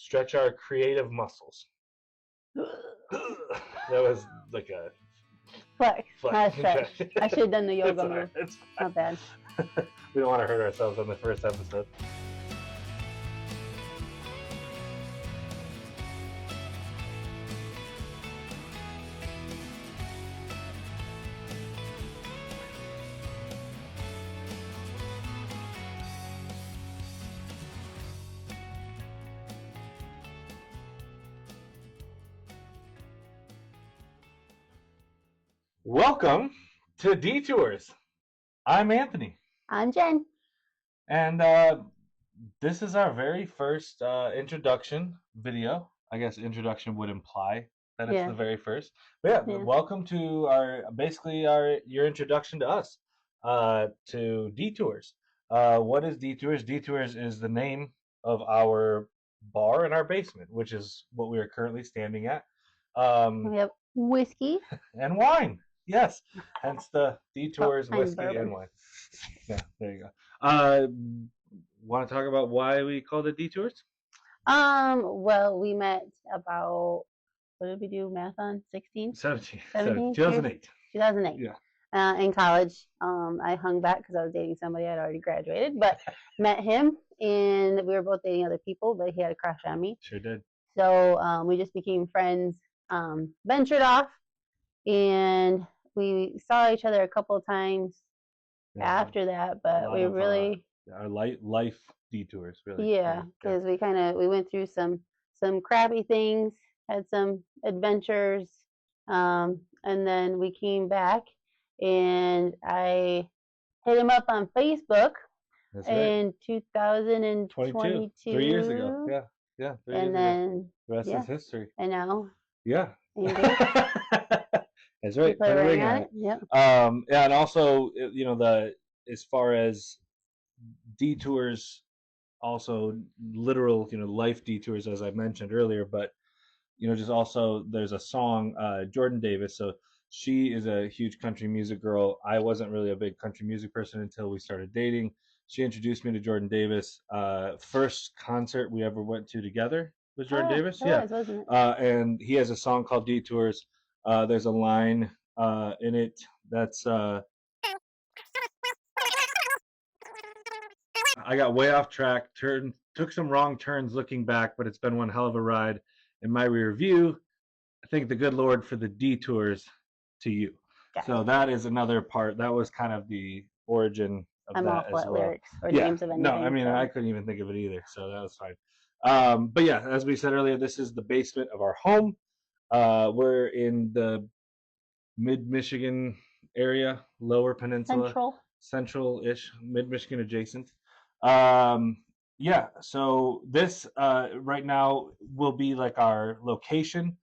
stretch our creative muscles. That was like a flex, not a stretch. Okay. I should have done the yoga It's move. It's not bad. We don't want to hurt ourselves on the first episode. Welcome to Detours. I'm Anthony. I'm Jen. And this is our very first introduction video. I guess introduction would imply that it's the very first. But yeah, welcome to your introduction to us, to Detours. What is Detours? Detours is the name of our bar in our basement, which is what we are currently standing at. We have whiskey and wine. Yes, hence the Detours, whiskey, and wine. Yeah, there you go. Want to talk about why we called it Detours? Well, we met about, what did we do math on? 16? 17. 2008. 2008. Yeah. In college. I hung back because I was dating somebody. I'd already graduated, but met him, and we were both dating other people, but he had a crush on me. Sure did. So we just became friends, ventured off, and we saw each other a couple of times after that, but we really... our life detours, really. Yeah, because we went through some crappy things, had some adventures, and then we came back, and I hit him up on Facebook in 2022. 3 years ago. Yeah. And then the rest is history. And now. Yeah. That's right. Put a ring on it. Yep. Yeah, and also, as far as detours, also literal, life detours, as I mentioned earlier, but just also there's a song, Jordan Davis. So she is a huge country music girl. I wasn't really a big country music person until we started dating. She introduced me to Jordan Davis. First concert we ever went to together was Jordan Davis. Wasn't it? And he has a song called Detours. There's a line in it that's I got way off track, took some wrong turns looking back, but it's been one hell of a ride. In my rear view, I thank the good Lord for the detours to you. So that is another part. That was kind of the origin of that as well. Lyrics or names of anything. No, I mean, I couldn't even think of it either, so that was fine. But yeah, as we said earlier, this is the basement of our home. We're in the mid-Michigan area, lower peninsula. Central-ish, mid-Michigan adjacent. Yeah, so this right now will be like our location.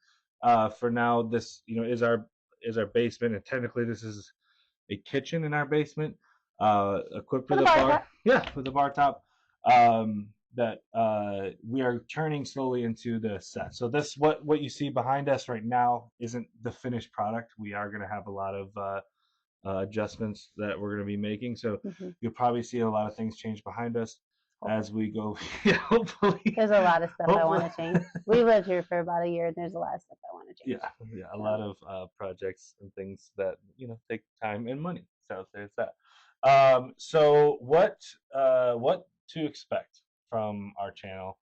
For now, this is our basement, and technically this is a kitchen in our basement, equipped with a bar. Yeah, with a bar top. That we are turning slowly into the set. So this what you see behind us right now isn't the finished product. We are going to have a lot of adjustments that we're going to be making. So you'll probably see a lot of things change behind us as we go. Yeah, hopefully. There's a lot of stuff I want to change. We lived here for about a year, and there's a lot of stuff I want to change. Yeah, a lot of projects and things that take time and money. So there's that. So what to expect from our channel?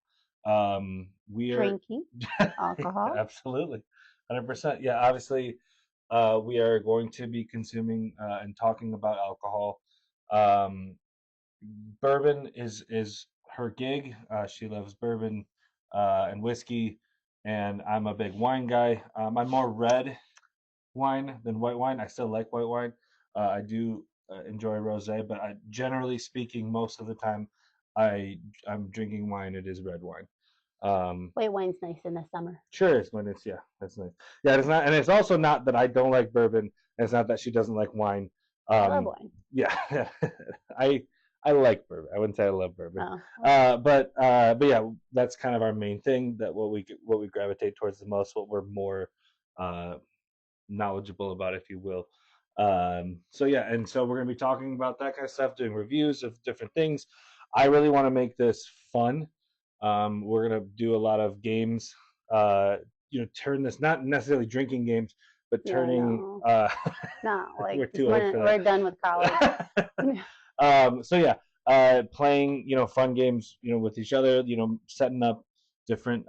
We are drinking alcohol. Absolutely, 100%. Yeah, obviously. We are going to be consuming and talking about alcohol. Bourbon is her gig. She loves bourbon and whiskey, and I'm a big wine guy. I'm more red wine than white wine. I still like white wine. I do enjoy rosé, but generally speaking, most of the time I'm drinking wine. It is red wine. White wine's nice in the summer. Sure is when it's that's nice. Yeah, it's not, and it's also not that I don't like bourbon. And it's not that she doesn't like wine. I love wine. Yeah, I like bourbon. I wouldn't say I love bourbon. Oh. But yeah, that's kind of our main thing. That what we gravitate towards the most. What we're more knowledgeable about, if you will. So yeah, and so we're gonna be talking about that kind of stuff, doing reviews of different things. I really want to make this fun. We're gonna do a lot of games. Turn this not necessarily drinking games, but Yeah, turning. no, not like We're too old for we're done with college. that. So yeah, playing fun games with each other. Setting up different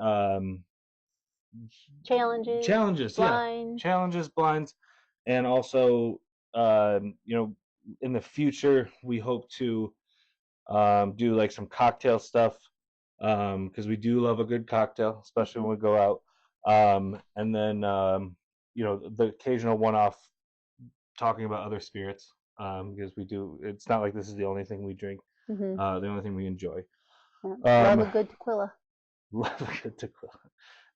Challenges, challenges. Yeah, blinds. challenges, blinds, and also in the future we hope to do like some cocktail stuff because we do love a good cocktail, especially Mhm. when we go out. And then the occasional one-off talking about other spirits because we do. It's not like this is the only thing we drink, Mhm. the only thing we enjoy. Yeah. Love a Um, good tequila. love a good tequila,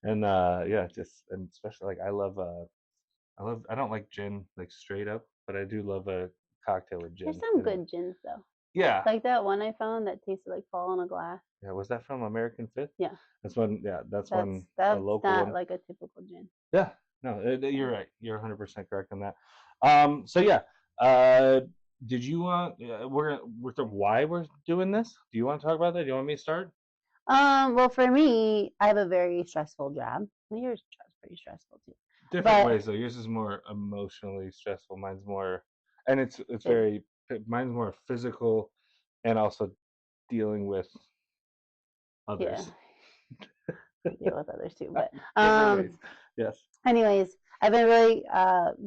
and yeah, just and especially like I don't like gin like straight up, but I do love a cocktail with There's gin some in it. good gins though. Yeah, Like that one I found that tasted like fall in a glass. yeah. Was that from American Fifth? Yeah, That's one. Yeah, that's one. A that's local not one. like a typical gin. Yeah, no, Yeah. you're right. You're 100% correct on that. So yeah, uh, did you want? We're why we're doing this? Do you want to talk about that? Do you want me to start? Well, for me, I have a very stressful job. Well, yours is pretty stressful too, Different but ways though. Yours is more emotionally stressful. Mine's more, and it's phys- very. Mine's more physical, and also dealing with yeah, others. I deal with others too. But Different ways. Yes. anyways, I've been really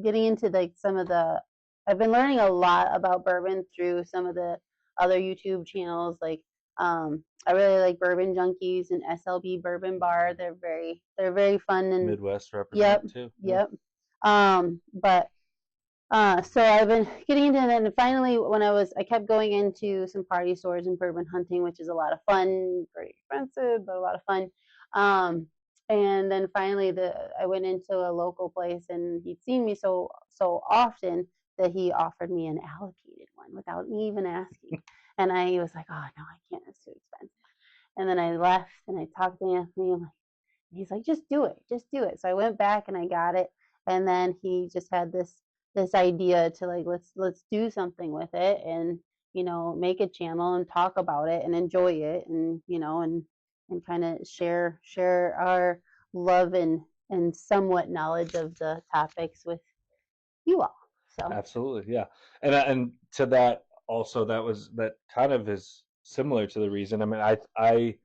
getting into like some of the. I've been learning a lot about bourbon through some of the other YouTube channels. Like, I really like Bourbon Junkies and SLB Bourbon Bar. They're very fun and Midwest represent yep, too. Yeah. yep. But so I've been getting into that, and finally, I kept going into some party stores and bourbon hunting, which is a lot of fun, very expensive, but a lot of fun. Um, and then finally, I went into a local place, and he'd seen me so often that he offered me an allocated one without me even asking. And I was like, oh no, I can't, it's too expensive. And then I left, and I talked to Anthony. I'm like, he's like, just do it, just do it. So I went back and I got it, and then he just had this idea to like let's do something with it, and make a channel and talk about it and enjoy it, and and kind of share our love and somewhat knowledge of the topics with you all. So Absolutely, yeah, and to that also that kind of is similar to the reason. I mean, I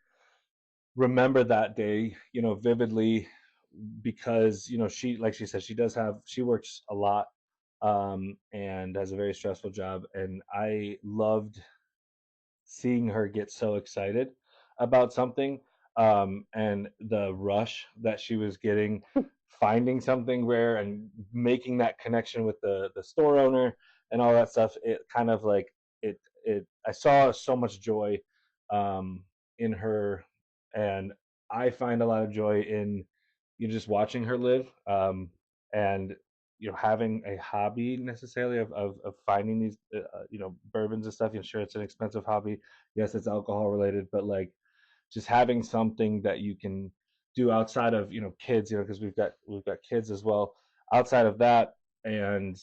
remember that day, vividly because she like she said she works a lot and has a very stressful job, and I loved seeing her get so excited about something and the rush that she was getting finding something rare and making that connection with the store owner and all that stuff. It kind of like it I saw so much joy um in her, and I find a lot of joy in just watching her live and having a hobby necessarily of finding these bourbons and stuff. Sure, it's an expensive hobby. Yes, it's alcohol related, but like just having something that you can do outside of kids, because we've got kids as well outside of that, and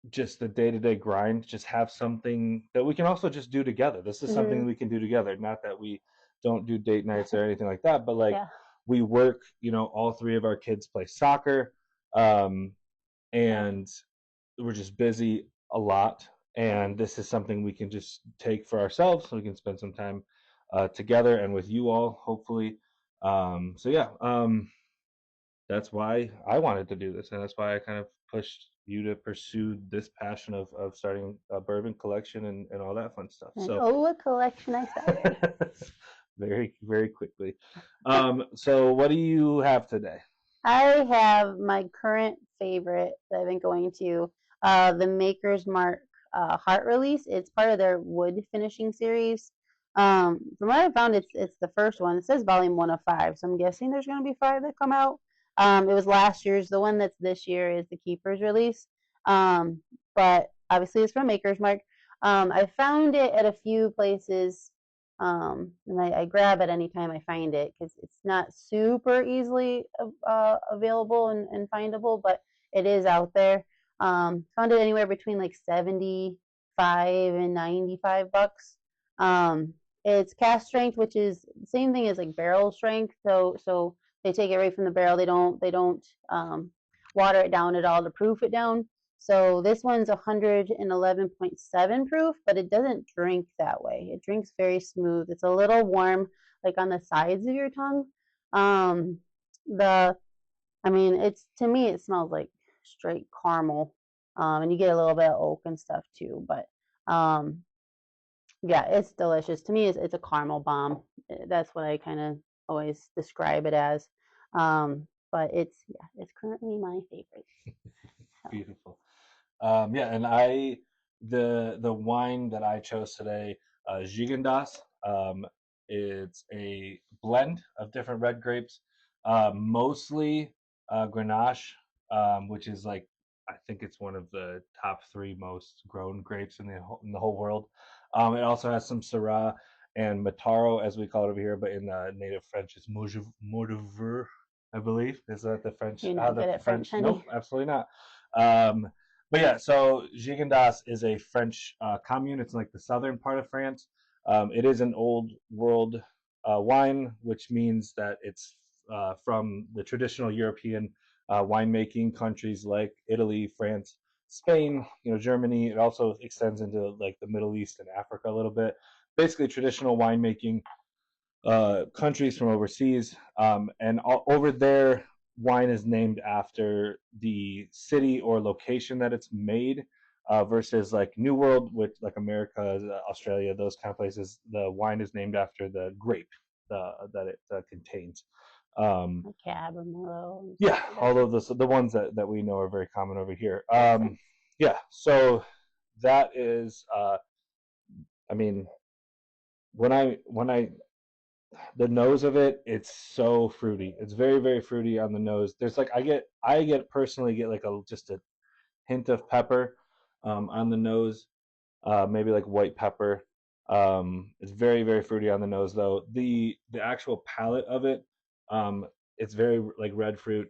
just the day-to-day grind, just have something that we can also just do together. This is something hmm that we can do together, not that we don't do date nights or anything like that, but like yeah, we work, all three of our kids play soccer, um, yeah, and we're just busy a lot, and this is something we can just take for ourselves so we can spend some time together and with you all hopefully. So yeah, that's why I wanted to do this, and that's why I kind of pushed you to pursue this passion of starting a bourbon collection and all that fun stuff. and So oh, what collection I started. very, very quickly. So what do you have today? I have my current favorite that I've been going to, the Maker's Mark Heart Release. It's part of their wood finishing series. From what I found, it's the first one. It says volume 1 of 5, so I'm guessing there's going to be 5 that come out. It was last year's. The one that's this year is the Keeper's release. Um, but obviously, it's from Maker's Mark. I found it at a few places, and I grab it anytime I find it because it's not super easily available and findable, but it is out there. Found it anywhere between like 75 and $95. It's cask strength, which is the same thing as like barrel strength. So they take it right from the barrel. They don't water it down at all to proof it down. So this one's 111.7 proof, but it doesn't drink that way. It drinks very smooth. It's a little warm, like on the sides of your tongue. Um, the I mean, it's to me it smells like straight caramel, and you get a little bit of oak and stuff too. But um, yeah, it's delicious. To me, it's a caramel bomb. That's what I kind of always describe it as. But it's currently my favorite. So Beautiful. Yeah, and the wine that I chose today, Gigondas. It's a blend of different red grapes, mostly Grenache, which is like I think it's one of the top three most grown grapes in the whole world. It also has some Syrah and Mataro, as we call it over here, but in native French, it's Mordever, I believe. Is that the French? you're How not the good at French, French? Nope, honey. absolutely not. Um, but yeah, so Gigondas is a French commune. It's like the southern part of France. It is an old world wine, which means that it's from the traditional European winemaking countries like Italy, France, Spain, Germany. It also extends into like the Middle East and Africa a little bit. Basically, traditional winemaking countries from overseas, and over there, wine is named after the city or location that it's made, versus like New World, with like America, Australia, those kind of places. The wine is named after the grape that it contains. Um, Like Cabernet and stuff yeah, like that. all of the ones that we know are very common over here. Makes sense. Yeah, so that is, I mean, when I the nose of it, it's so fruity. It's very, very fruity on the nose. There's like I personally get like a just a hint of pepper on the nose, maybe like white pepper. It's very, very fruity on the nose though. The actual palate of it, um, it's very like red fruit,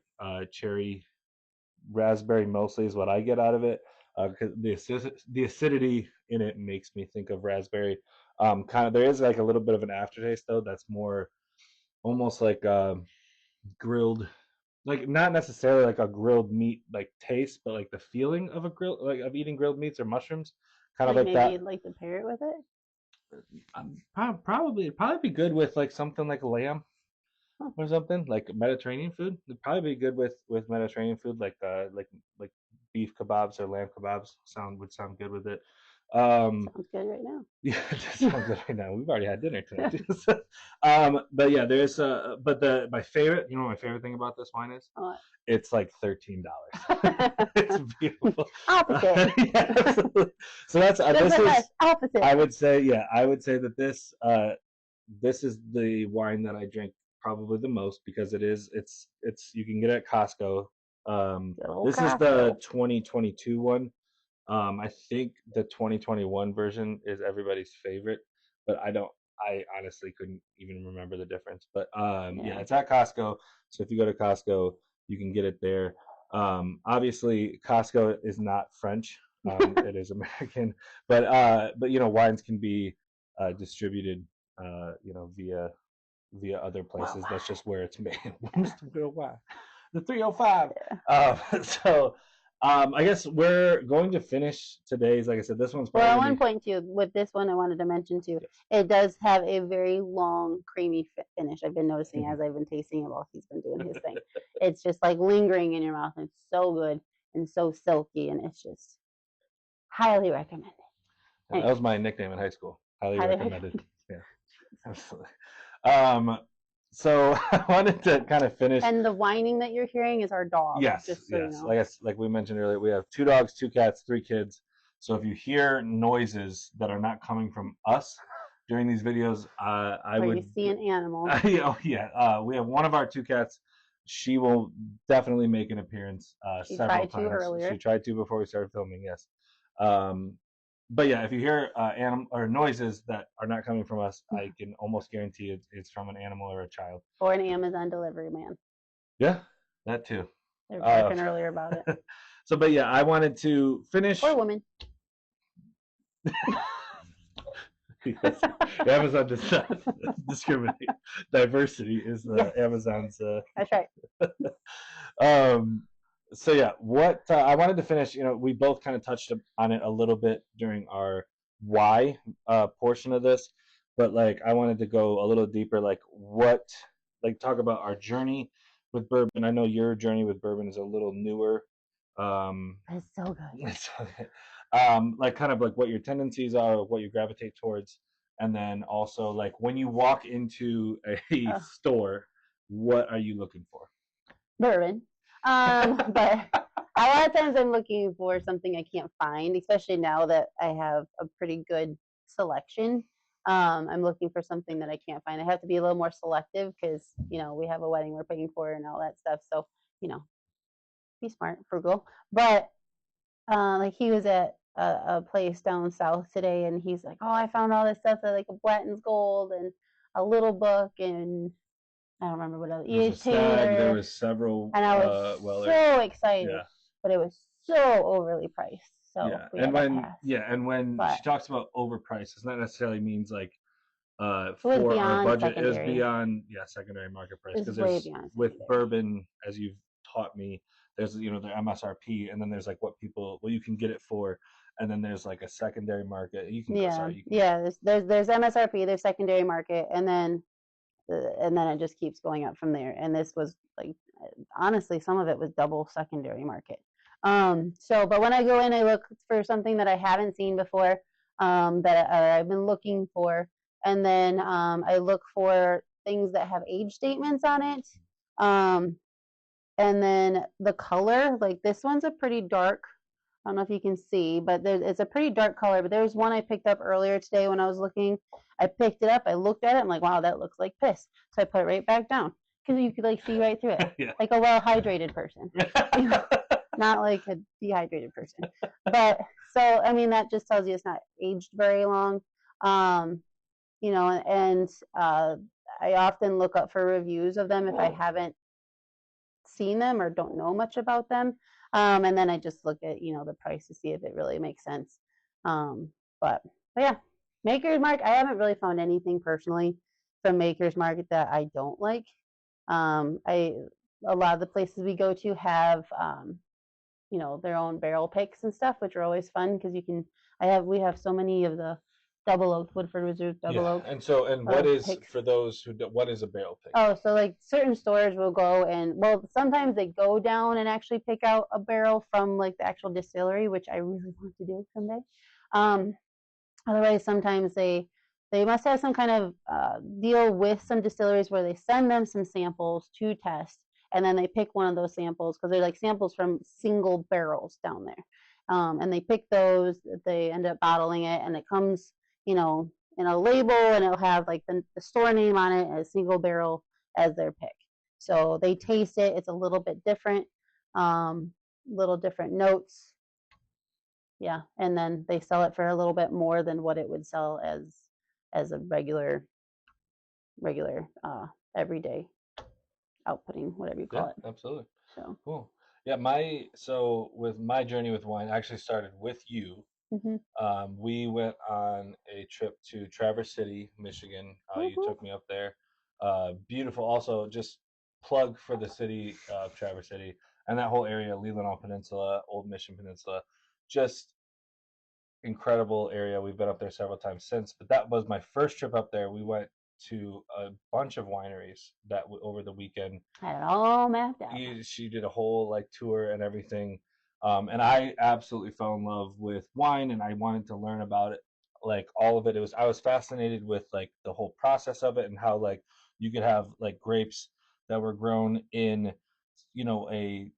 cherry, raspberry mostly is what I get out of it. Because the acidity in it makes me think of raspberry. Kind of there is like a little bit of an aftertaste though that's more almost like grilled, like not necessarily like a grilled meat like taste, but like the feeling of a grill, like of eating grilled meats or mushrooms, kind of Like like maybe that. you'd like to pair it with it. Probably be good with like something like lamb Huh, or something like Mediterranean food. It'd probably be good with Mediterranean food, like beef kebabs or lamb kebabs. Would sound good with it. Um, sounds good right now. Yeah, it does sound good right now. We've already had dinner tonight too. So, but yeah, there's but the my favorite, my favorite thing about this wine is Oh, it's like $13. It's beautiful. opposite. Yeah, absolutely. So that's this Different list. is Opposite. I would say that this is the wine that I drink probably the most because it's you can get it at Costco. Good old This is the Costco. 2022 one. I think the 2021 version is everybody's favorite, but I honestly couldn't even remember the difference. But yeah, Yeah. it's at Costco. So if you go to Costco, you can get it there. Obviously, Costco is not French. It is American, but wines can be distributed, via other places. That's Worldwide. just where it's made. Yeah. Mr. Worldwide, the 305. Yeah. So I guess we're going to finish today's. Like I said, this one's Well, probably at gonna one be point too, with this one, I wanted to mention too, yes. it does have a very long, creamy finish. I've been noticing as I've been tasting it while he's been doing his thing. It's just like lingering in your mouth, and it's so good and so silky, and it's just highly recommended. That Anyway, was my nickname in high school. Highly highly recommended. recommended. Yeah, absolutely. Um, so I wanted to kind of finish. And the whining that you're hearing is our dog, Yes, just so you yes. know. Like we mentioned earlier, we have 2 dogs, 2 cats, 3 kids. So if you hear noises that are not coming from us during these videos, I Or you would. see an animal. Oh yeah, we have one of our 2 cats. She will definitely make an appearance She several tried to times. She earlier. tried to before we started filming. Yes, um, but yeah, if you hear animal or noises that are not coming from us, I can almost guarantee it's from an animal or a child. Or an Amazon delivery man. Yeah, that too. They were Uh, barking earlier about it. so, but yeah, I wanted to Or finish. woman. Yes, Amazon does not discriminate. Diversity is Yes, Amazon's. that's right. Um, so yeah, what I wanted to finish. We both kind of touched on it a little bit during our why portion of this, but like I wanted to go a little deeper. Like talk about our journey with bourbon. I know your journey with bourbon is a little newer. Um, It's so good. so, like kind of like what your tendencies are, what you gravitate towards, and then also like when you walk into a Oh, store, what are you looking for? bourbon. But a lot of times I'm looking for something I can't find, especially now that I have a pretty good selection. I'm looking for something that I can't find. I have to be a little more selective because we have a wedding we're paying for and all that stuff. So you know, be smart, frugal. But like he was at a place down south today, and he's like, "Oh, I found all this stuff at like a Blanton's Gold and a Little Book and I don't remember what else, There was E.H. a stag. There Taylor," was several. and I was Weller. so excited, Yeah, but it was so overly priced, so yeah, we had to pass. and when But she talks about overpriced, it's not necessarily means like it was for our beyond budget is secondary. beyond secondary market price It was because way there's beyond with secondary. bourbon as you've taught me there's the MSRP and then there's like what you can get it for and then there's like a secondary market you can go Yeah, sorry you can go. yeah. There's MSRP, there's secondary market, and then it just keeps going up from there. And this was like, honestly, some of it was double secondary market. But when I go in, I look for something that I haven't seen before, that I've been looking for, and then I look for things that have age statements on it. Um, and then the color, like this one's a pretty dark. I don't know if you can see, but it's a pretty dark color. But there's one I picked up earlier today when I was looking. I picked it up, I looked at it, I'm like, wow, that looks like piss. So I put it right back down because you could like see right through it, Yeah. like a well hydrated person, not like a dehydrated person. But so I mean that just tells you it's not aged very long. Um, and I often look up for reviews of them if I haven't seen them or don't know much about them. And then I just look at the price to see if it really makes sense. Um, but yeah, Maker's Mark. I haven't really found anything personally from Maker's Market that I don't like. I A lot of the places we go to have their own barrel picks and stuff, which are always fun because you can. We have so many of the double oak Woodford Reserve double Yeah, oak and what is picks. for those what is a barrel pick? Oh, so like certain stores will go and well, sometimes they go down and actually pick out a barrel from like the actual distillery, which I really want to do someday. Um, Otherwise, sometimes they must have some kind of deal with some distilleries where they send them some samples to test, and then they pick one of those samples because they're like samples from single barrels down there, and they pick those. They end up bottling it, and it comes, in a label, and it'll have like the store name on it as single barrel as their pick. So they taste it; it's a little bit different, little different notes, yeah, and then they sell it for a little bit more than what it would sell as a regular everyday outputting, whatever you Yeah, call it. absolutely. So Cool. Yeah, so with my journey with wine, I actually started with you. mm-hmm. We went on a trip to Traverse City, Michigan. You Mm-hmm. took me up there. Beautiful. Also, just plug for the city of Traverse City and that whole area, Leelanau Peninsula, Old Mission Peninsula. Just incredible area. We've been up there several times since, but that was my first trip up there. We went to a bunch of wineries over the weekend. I had it all mapped out. She did a whole like tour and everything, and I absolutely fell in love with wine, and I wanted to learn about it, like all of it. I was fascinated with like the whole process of it and how like you could have like grapes that were grown in a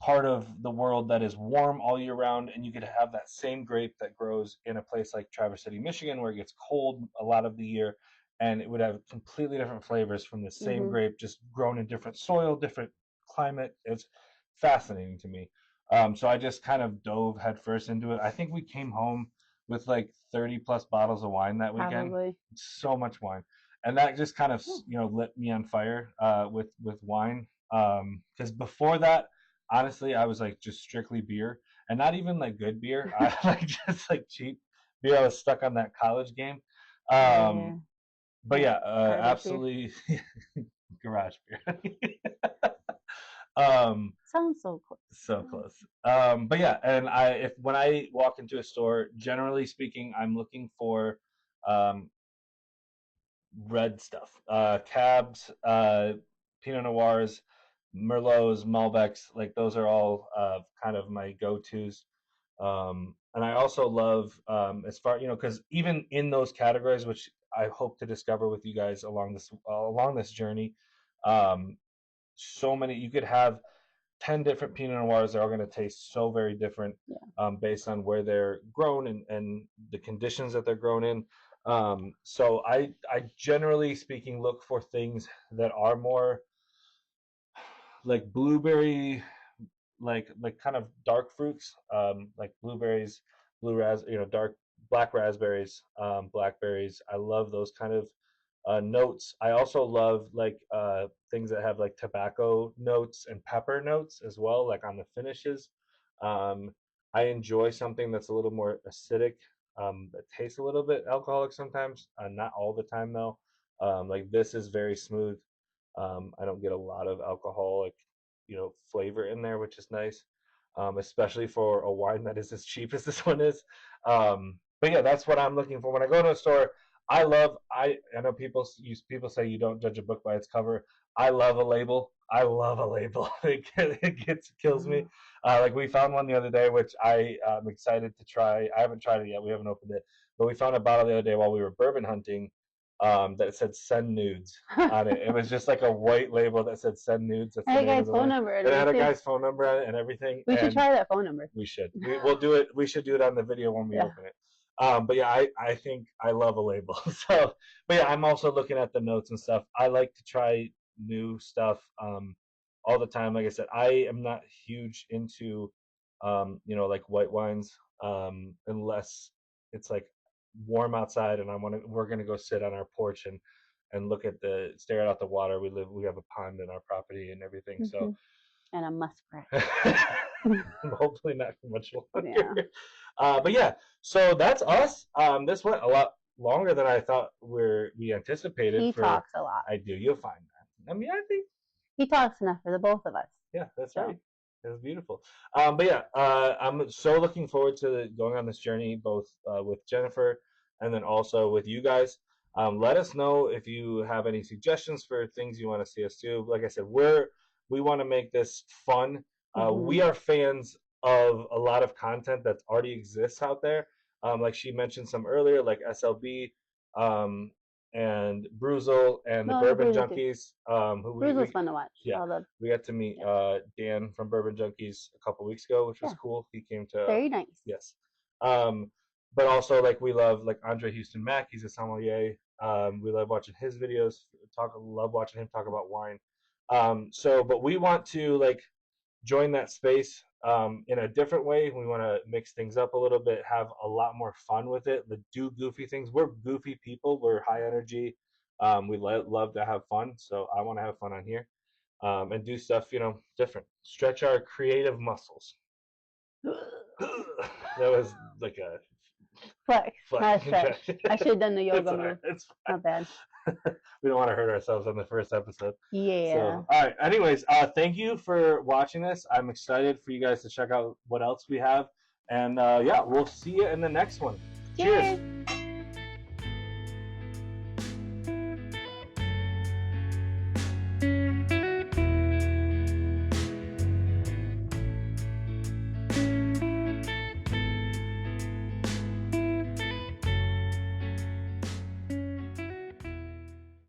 part of the world that is warm all year round, and you could have that same grape that grows in a place like Traverse City, Michigan, where it gets cold a lot of the year, and it would have completely different flavors from the same Mm-hmm. grape, just grown in different soil, different climate. It's fascinating to me. So I just kind of dove headfirst into it. I think we came home with like 30 plus bottles of wine that weekend. Probably. So much wine. And that just kind of, Ooh. lit me on fire with wine. Because before that, honestly, I was like just strictly beer, and not even like good beer. I like just like cheap beer. I was stuck on that college game. Yeah. But Yeah. yeah, Garbage beer. absolutely garage beer. um, Sounds so close. so close. But yeah, and if when I walk into a store, generally speaking, I'm looking for um, red stuff, cabs, Pinot Noirs, Merlots, Malbecs. Like those are all kind of my go-tos. And I also love as far because even in those categories, which I hope to discover with you guys along this journey, um, so many you could have 10 different Pinot Noirs. They're all going to taste so very different Yeah. based on where they're grown and the conditions that they're grown in. So I generally speaking look for things that are more like blueberry, like kind of dark fruits, like blueberries, dark black raspberries, blackberries. I love those kind of notes. I also love like things that have like tobacco notes and pepper notes as well, like on the finishes. Um, I enjoy something that's a little more acidic, that tastes a little bit alcoholic sometimes, not all the time though. Like this is very smooth. I don't get a lot of alcoholic, flavor in there, which is nice, especially for a wine that is as cheap as this one is. But yeah, that's what I'm looking for when I go to a store. I know people say you don't judge a book by its cover. I love a label. I love a label. It kills me. Like we found one the other day, which I am excited to try. I haven't tried it yet. We haven't opened it, but we found a bottle the other day while we were bourbon hunting, that said "send nudes" on it. It was just like a white label that said "send nudes." That's I the had a name of guy's the phone line. number And and it had a everything. guy's phone number on it and everything. We should And try that phone number. we should. We'll do it. We should do it on the video when we Yeah. open it. But yeah, I think I love a label. So, but yeah, I'm also looking at the notes and stuff. I like to try new stuff all the time. Like I said, I am not huge into like white wines, unless it's like warm outside and we're gonna go sit on our porch and look at stare out the water. We have a pond in our property and everything. So And a muskrat. hopefully not much Yeah. longer. But yeah, so that's us. This went a lot longer than I thought we anticipated. He talks a lot. I do. You'll find that. I mean, I think. He talks enough for the both of us. Yeah, that's So. right. That's beautiful. But yeah, I'm so looking forward to going on this journey, both with Jennifer and then also with you guys. Let us know if you have any suggestions for things you want to see us do. Like I said, we want to make this fun. We are fans of a lot of content that already exists out there. Like she mentioned some earlier, like SLB, and Bruzel and the Bourbon Junkies. Bruzel's fun to watch. Yeah, we got to meet Dan from Bourbon Junkies a couple weeks ago, which was cool. He came to very nice. Yes, but also like we love like Andre Houston Mack. He's a sommelier. We love watching his videos. Love watching him talk about wine. But we want to like join that space in a different way. We want to mix things up a little bit, have a lot more fun with it, do goofy things. We're goofy people. We're high energy. We love to have fun. So I want to have fun on here, and do stuff, different. Stretch our creative muscles. That was like a flex, not a stretch. I should have done the yoga move. It's not bad. We don't want to hurt ourselves on the first episode. Yeah. So, all right. Anyways, thank you for watching this. I'm excited for you guys to check out what else we have. And yeah, we'll see you in the next one. Cheers.